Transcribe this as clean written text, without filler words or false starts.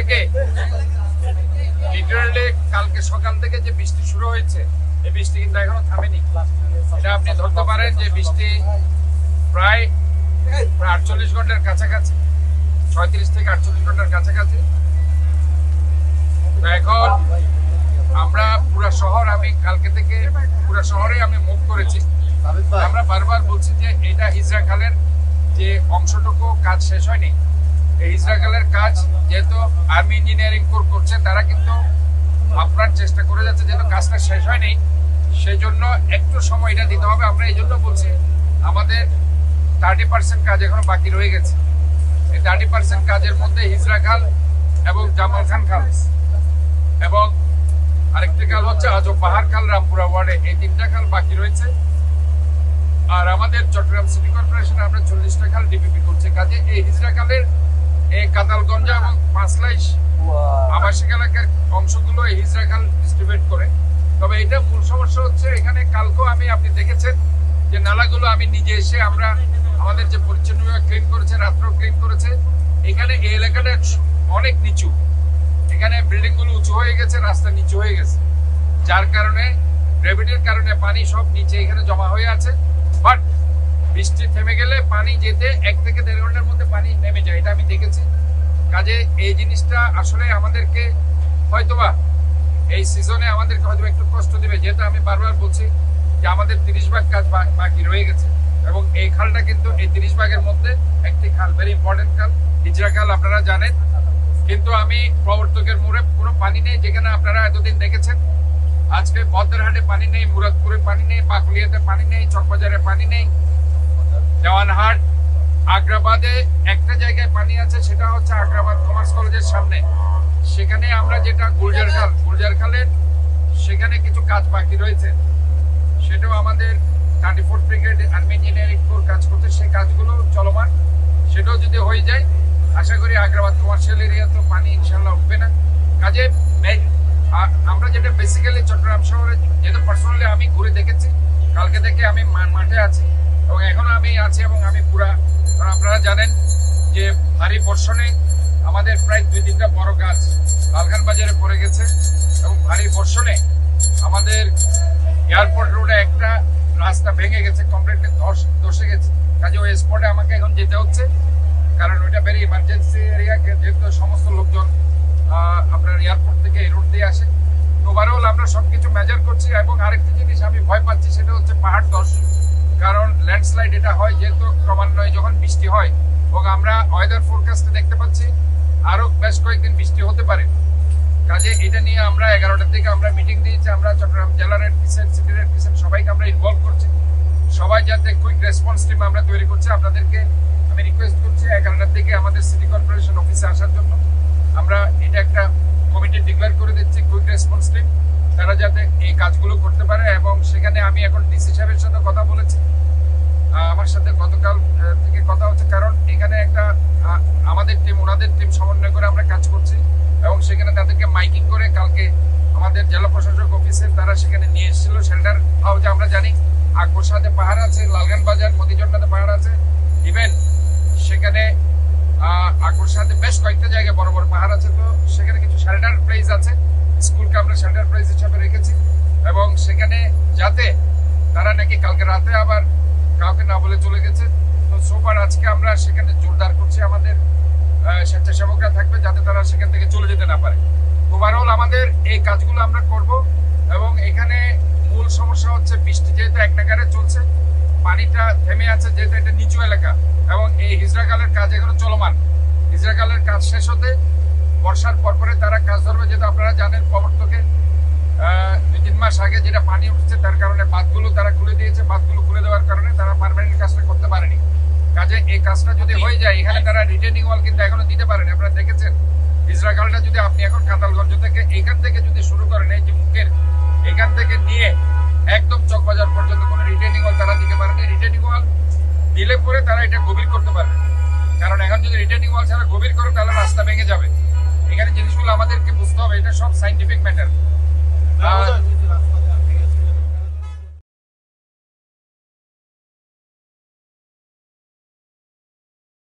থেকে লিটারালি কালকে সকাল থেকে যে বৃষ্টি শুরু হয়েছে, এই বৃষ্টি কিন্তু এখনো থামেনি। এটা আপনি ধরতে পারেন যে বৃষ্টি প্রায় 48 ঘন্টার কাছাকাছি, 36 থেকে 48 ঘন্টার কাছাকাছি। এখন আমরা পুরা শহর, আমি কালকে থেকে পুরা শহরে আমি মুভ করেছি। আমরা বারবার বলছি যে এটা হিজরা খালের যে অংশটুকু কাজ শেষ হয়নি। এই হিজরা খালের কাজ যেহেতু আর্মি ইঞ্জিনিয়ারিং কোর করছে, তারা কিন্তু আপ্রাণ চেষ্টা করে যাচ্ছে, যেহেতু কাজটা শেষ হয়নি সেই জন্য একটু সময় এটা দিতে হবে। আমরা এই জন্য বলছি আমাদের 30% কাজ এখনো বাকি রয়ে গেছে। এই 30% কাজের মধ্যে হিজরা খাল এবং জামাল খান খাল এবং আরেকটি খাল হচ্ছে আজব পাহাড় খাল রামপুরা ওয়ার্ডে, এই 3টা খাল বাকি রয়েছে। আর আমাদের চট্টগ্রাম সিটি কর্পোরেশন আমরা 40টা খাল ডিপিপি করছে। কাজে এই হিজরা খালের এই কাতালগঞ্জ এবং পাঁচলাইশ আবাসিক এলাকার অংশগুলো এই হিজরা খাল ডিস্ট্রিবিউট করে। তবে এটা মূল সমস্যা হচ্ছে এখানে কালকেও আপনি দেখেছেন যে নালাগুলো আমি নিজে এসে আমরা আমাদের যে পরিচ্ছন্ন বিভাগ ক্লিন করেছে, রাত্রেও ক্লিন করেছে। এখানে এই এলাকাটা অনেক নিচু, এখানে বিল্ডিং গুলো উঁচু হয়ে গেছে, রাস্তা নিচু হয়ে গেছে, যার কারণে গ্র্যাভিটির কারণে পানি সব নিচে এখানে জমা হয়ে আছে। বাট বৃষ্টি থেমে গেলে পানি যেতে 1 থেকে 1.5 ঘন্টার মধ্যে পানি নেমে যায়, এটা আমি দেখেছি। কাজে এই জিনিসটা আসলে আমাদেরকে হয়তোবা এই সিজনে আমাদেরকে হয়তো একটু কষ্ট দিবে, যেহেতু আমি বারবার বলছি যে আমাদের 30 ভাগ কাজ বাকি রয়ে গেছে। এবং এই খালটা কিন্তু এই 30 ভাগের মধ্যে একটি খাল, ভেরি ইম্পর্টেন্ট খাল, হিজরা খাল, আপনারা জানেন। কিন্তু আমি প্রবর্তকের মোড়ে কোনো পানি নেই, যেখানে আপনারা এতদিন দেখেছেন। আজকে বদ্রহাটে পানি নেই, মুরাদপুরে পানি নেই, পাকুলিয়াতে পানি নেই, চকবাজারে পানি নেই, দেওয়ানহাট আগ্রাবাদে একটা জায়গায় পানি আছে, সেটা হচ্ছে আগ্রাবাদ কমার্স কলেজের সামনে। সেখানে আমরা যেটা গুলজার খালের সেখানে কিছু কাজ বাকি রয়েছে, সেটাও আমাদের 34th brigade army engineering core কাজ করতে, সেই কাজগুলো চলমান। সেটাও যদি হয়ে যায় আশা করি আগ্রাবাদ কমার্শিয়াল এরিয়া তো পানি ইনশাল্লাহ উঠবে না। কাজে আমরা যেটা বেসিক্যালি চট্টগ্রাম শহরে, যেহেতু পার্সোনালি আমি ঘুরে দেখেছি, কালকে থেকে আমি মাঠে আছি এবং এখনো আমি আছি এবং আমি পুরা, আপনারা জানেন যে ভারী বর্ষণে আমাদের প্রায় 2-3টা বড় গাছ লালখান বাজারে পড়ে গেছে এবং ভারী বর্ষণে আমাদের এয়ারপোর্ট রোডে একটা রাস্তা ভেঙে গেছে, কমপ্লিটলি ধসে গেছে। কাজে ওই স্পটে আমাকে এখন যেতে হচ্ছে, কারণ ওইটা ভেরি ইমার্জেন্সি এরিয়া, যেহেতু সমস্ত লোকজন আপনার এয়ারপোর্ট থেকে এই রোড দিয়ে আসে। ওভারঅল আমরা সবকিছু মেজার করছি। এবং আরেকটি জিনিস আমি ভয় পাচ্ছি, সেটা হচ্ছে পাহাড় ধস, কারণ ল্যান্ডস্লাইড এটা হয় যেহেতু ক্রমান্বয়ে যখন বৃষ্টি হয়, এবং আমরা ওয়েদার ফোরকাস্টে দেখতে পাচ্ছি আরো বেশ কয়েকদিন বৃষ্টি হতে পারে। কাজে এটা নিয়ে আমরা 11টার দিকে আমরা মিটিং দিয়েছি। আমরা চট্টগ্রাম জেলার এডমিশন, সিটি এডমিশন সবাইকে আমরা ইনভলভ করছি, সবাই যাতে কুইক রেসপন্স টিম আমরা তৈরি করছি। আপনাদেরকে আমি রিকোয়েস্ট করছি 11টার দিকে আমাদের সিটি কর্পোরেশন অফিসে আসার জন্য। আমরা এটা একটা কমিটি ডিক্লেয়ার করে দিচ্ছি, কুইক রেসপন্স টিম, তারা যাতে এই কাজগুলো করতে পারে। এবং সেখানে আমি এখন ডিসি সাহেবের সাথে কথা বলেছি, আমার সাথে গতকাল থেকে কথা হচ্ছে, কারণ এখানে একটা আমাদের টিম ওনাদের টিম সমন্বয় করে আমরা কাজ করছি। এবং সেখানে তাদেরকে মাইকিং করে কালকে আমাদের জেলা প্রশাসক অফিসে তারা সেখানে নিয়ে এসেছিল শেল্টার হাউসে। আমরা জানি আকবরসাদে পাহাড় আছে, লালখান বাজার, মতিজন্নাতে পাহাড় আছে, ইভেন সেখানে আকবরসাদে বেশ কয়েকটা জায়গায় বড় বড় পাহাড় আছে। তো সেখানে কিছু শেল্টার প্লেস আছে, স্কুলকে আমরা শেল্টার প্লেস হিসাবে রেখেছি। এবং সেখানে যাতে তারা নাকি কালকে রাতে আবার কাউকে না বলে চলে গেছে, তো সোফার আজকে আমরা সেখানে জোরদার করছি, আমাদের স্বেচ্ছাসেবকরা থাকবে যাতে তারা সেখান থেকে চলে যেতে না পারে। ওভারঅল আমাদের এই কাজগুলো আমরা করব। এবং এখানে মূল সমস্যা হচ্ছে বৃষ্টি যেহেতু এক নাগারে চলছে, পানিটা থেমে আছে, যেহেতু এটা নিচু এলাকা, এবং এই হিজরা খালের কাজ এখনো চলমান। হিজরা খালের কাজ শেষ হতে বর্ষার পরপরে তারা কাজ ধরবে, যেহেতু আপনারা জানেন প্রবর্তকে 2-3 মাস আগে যেটা পানি উঠছে তার কারণে বাঁধগুলো তারা খুলে দিয়েছে। বাঁধগুলো খুলে দেওয়ার কারণে তারা পার্মানেন্ট কাজটা করতে পারেনি। কাজে এই কাজটা যদি হয়ে যায়, এখানে তারা রিটেনিং ওয়াল কিন্তু এখনো দিতে পারেনি। আপনারা দেখেছেন হিজরা খালটা যদি আপনি এখন কাতালগঞ্জ থেকে এইখান থেকে যদি শুরু করেন, এই যে মুখের এখান থেকে নিয়ে একদম চকবাজার পর্যন্ত কোনো রিটেনিং ওয়াল তারা দিতে পারেনি। রিটেনিং ওয়াল দিলে পরে তারা এটা গভীর করতে পারবে, কারণ এখন যদি রিটেনিং ওয়াল ছাড়া গভীর করে তাহলে রাস্তা ভেঙে যাবে। এখানে জিনিসগুলো আমাদেরকে বুঝতে হবে, এটা সব সাইন্টিফিক ম্যাটার।